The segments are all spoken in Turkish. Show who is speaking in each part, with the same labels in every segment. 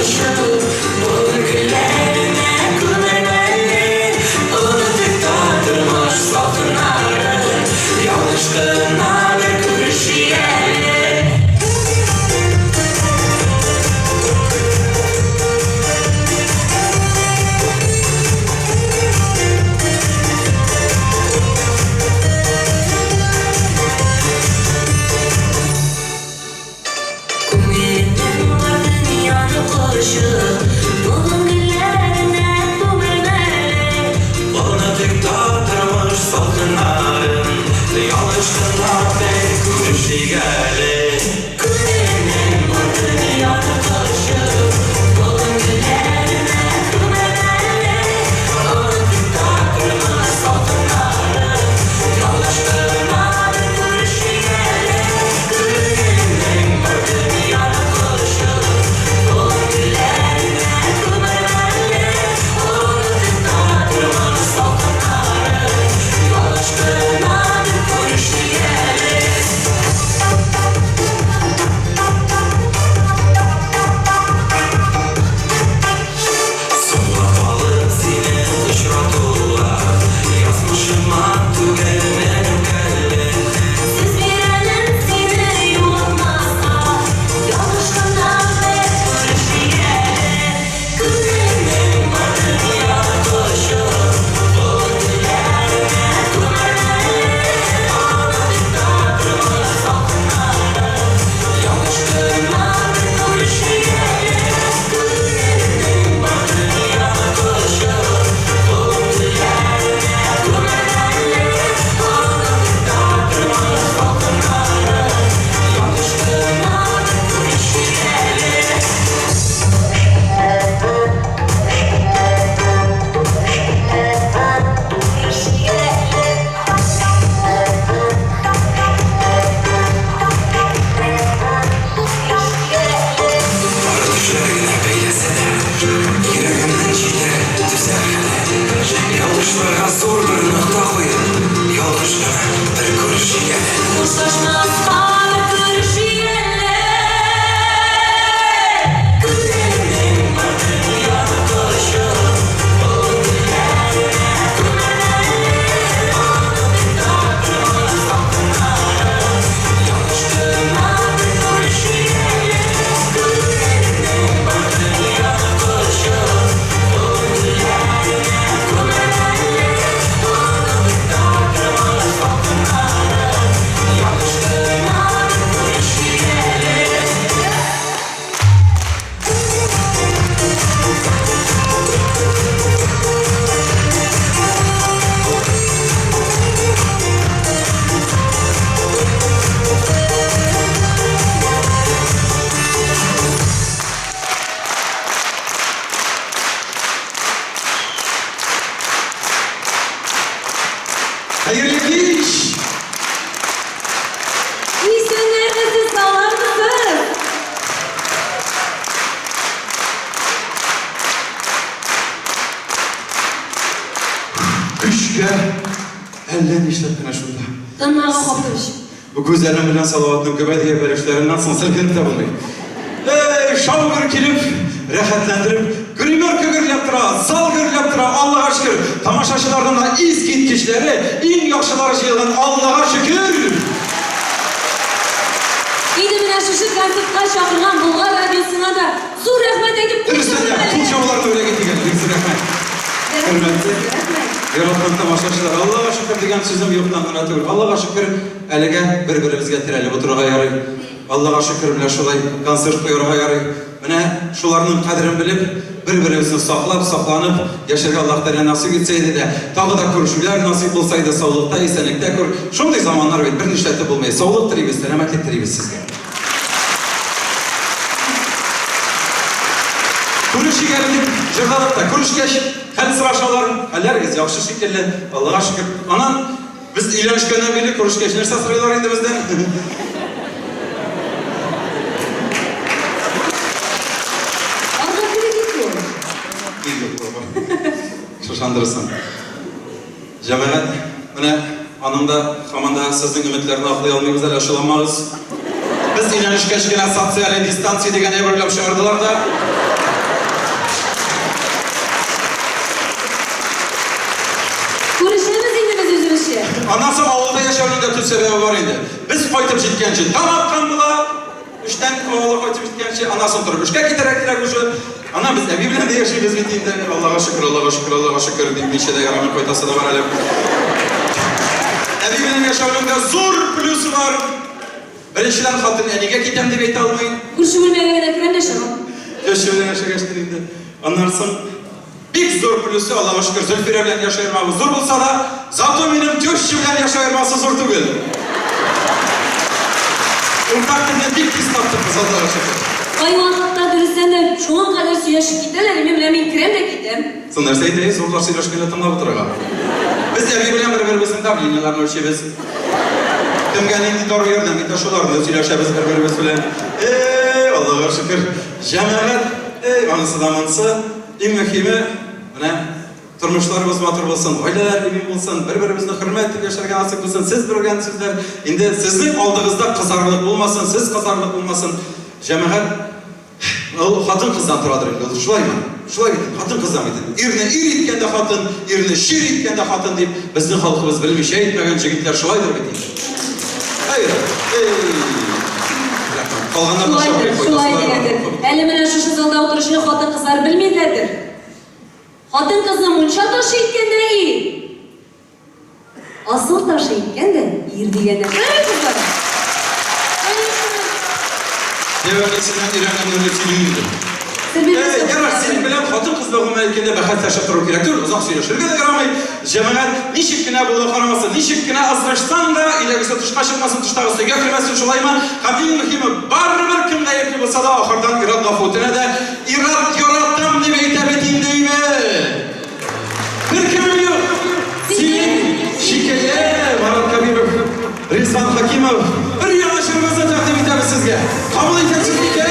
Speaker 1: koşup bu günlerine kullanmayı unutup dağıtırmış salkınları yanlışlığına bir kuruş yiyelim. Bunun günlerine bu vermeli unutup dağıtırmış salkınların yanlışlığına bir kuruş yiyelim. Kulübünün bu dünyada koşup bunun günlerine bu vermeli unutup dağıtırmış salkınların yanlışlığına bir kuruş yiyelim. Kulübünün bu dünyada koşup bunun günlerine bu vermeli unutup dağıtırmış salkınların yanlışlığına bir kuruş yiyelim. Soğlamalı zilin ışratula yazmışım mantu gelmenim geldi. Siz birenin seni yuvatmazsa yanlışlığına bir kuruş yiyelim. Kulübünün bu dünyada koşup bunun günlerine bu vermeli unutup dağıtırmış salkınların yanlışlığına bir kuruş yiyelim. Kulübünün bu dünyada koşup bunun günlerine bu vermeli unutup dağıtırmış salkınların yanlışlığına bir kuruş yiyelim. Arı düşlerine beyleseler, yüreğimden çiğne düzer. Yanlışlara zor bir nokta koyun, yanlışlara bir kuruş yiyelim. Uçlaşmazsa bir kuruş yiyelim. Kulübünün bu dünyada koşup bunun günlerine bu vermeli unutup dağıtırmış salkınların yanlışlığına bir kuruş yiyelim. Kulübünün bu dünyada koşup bunun günlerine bu vermeli unutup dağıtırmış salkınların yanlışlığına bir kuruş yiyelim.
Speaker 2: Hayırlı iş.
Speaker 3: İyi günlerinizi sağlar mısınız?
Speaker 2: Kış gel. Ellerini işletmene şurada.
Speaker 3: Dönmeye kapatmış.
Speaker 2: Bu güzelim bilen salavatın göbediye belişlerinden sılkınıp da bulmayın. Şavgır kilip, rahatlandırıp, grimör kögür yaptıra, salgır yaptıra, Allah'a şükür. Tamaşaçılardan da izgin kişileri, in yakşıları şeyden Allah'a şükür.
Speaker 3: İyi de bile şuşur gazeteye çağırılan Bulgar Radyosu'na da zur rahmet edip
Speaker 2: Dürüstten ya, kul şavalarını öyle getirgen, dürüstten rahmet. Hürmetli. Yaratmakta başlaşılar. Allah'a şükür degen sözüm yoktan anlatıyor. Allah'a şükür elige bir-birimizge tireli buturağa yarayı. Allah'a şükür bile şolay konsert koyurağa yarayı. Mine şularının kadrini bilip bir-birimizni saklanıp yaşarga Allah Teala nasip etseydi de tağı da kuruşular nasip olsaydı sağlıkta, esenlikte kur. Şunday zamanlar ve bir nişlette bulmayı. Sağlık tileyimiz, selametlik tileyimiz sizge. Kuruş geldik, cırdalıp da kuruş geç. Hel sıraşalarım, hallergiz yakşı şekilli. Allah'a şükür. Anan, biz ilanışkönden beri kuruş geçinirse sıraylar indi bizden.
Speaker 3: Arada biri gidiyor.
Speaker 2: İyi yok baba. Şaşandırırsın. Cemaat, mine anımda, hamanda sizin ümitlerini aklayalmayımız da aşılanmağız. Biz ilanışkeşkine sosyal distansiya degen evrelap çağırdılar da Ondan sonra avulda yaşayanın da tüm sebebi var idi. Biz koytup jitkençi tam atkan bula. Üçten oğlu koytup jitkençi anasını turup üçke giderek uşu. Ana biz evi bilen de yaşayız bittiğinde Allah'a şükür, Allah'a şükür, Allah'a şükür deyip bir şeyde yaramın koytası da var hala. Evi bilen yaşayanın da zor plusu var. Birinçiden hatın elige kitem de beyt almayın.
Speaker 3: Kurşu bilmeye de krem de şamam.
Speaker 2: Şöyle yaşa geçtiğinde anlarsın. Bir zor plusu Allah'a şükür Zülfire bilen yaşayırmağımız zor bulsa da zato benim Coşçu bilen yaşayırması zor değil. Ufaklıkla dik pis taptık biz Allah'a şükür.
Speaker 3: Ay vakitte dürüstten de şu an kadar suyaşıp gittiler. Emin krem de gittim.
Speaker 2: Sınır seydeyi zorlar sıyraşkıyla tımla bıtırağa. Biz evi bilen birbirimizin tabliğinlerini ölçebiz. Kim geldiğinde doğru yerden gitti şularını sıyraşabız birbirimiz bilen. Allah'a şükür. Cemaat, anısı da manısı. En mühimi, turmuşlarımız batır bulsun, aileler emin bulsun, birbirimizle hürmet edip yaşarken asık bulsun, siz bilgen sizler, indi sizin aldığınızda kızarlık olmasın, siz kızarlık olmasın. Cemaat, hatın kızdan turadır, şulay mı? Şulay gidin, hatın kızdan gidin. İrine ir itken de hatın, irine şir itken de hatın deyip, bizim halkımız bilmiş, şey etmegen çekitler şulaydır gidin. Hayır,
Speaker 3: Şulay diyedir. Elimine şu zalda oturuşunu hatın kızlar bilmeydilerdir. Hatın kızı munça taşı itken de iyi. Asıl taşı itken de iyi diyene. Evet kızlar.
Speaker 2: Devletisinden İran'ın öğretiliydi. Yarar senin bilen hatın kızlığıma ilkinde bakat taşıtırı gerektir. Uzak suyla şırgı da yaramayı. Cemaat nişikkine bunu karamasın, nişikkine azraşsan da ilerisi tuş kaşınmasın, tuş tağısı götürmesin şulayma. Kabin mühimi bar bir kimde yekli bulsa da ahırdan irad gafutine de irad yorattım diye hitap ettiğim deyime. Bir kimim yok. Senin şikeye Marat Kabirov, Rizvan Hakimov bir yanaşırımızda takdim hitabı sizge. Kabul etensizlikle.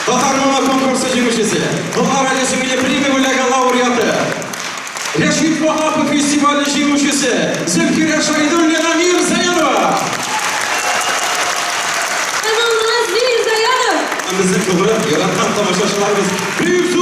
Speaker 2: Batarmama konkursu jürişisi. Bunlar Resmiyle Primi Bulaga laureatı. Reşit Vahapı Festivali jürişisi. Zülfire Şahidun Lena Mirzayanova.
Speaker 3: Anılmaz Mirzayanov.
Speaker 2: Bizim kıvırıp yaratan tamaşaçılarımız büyük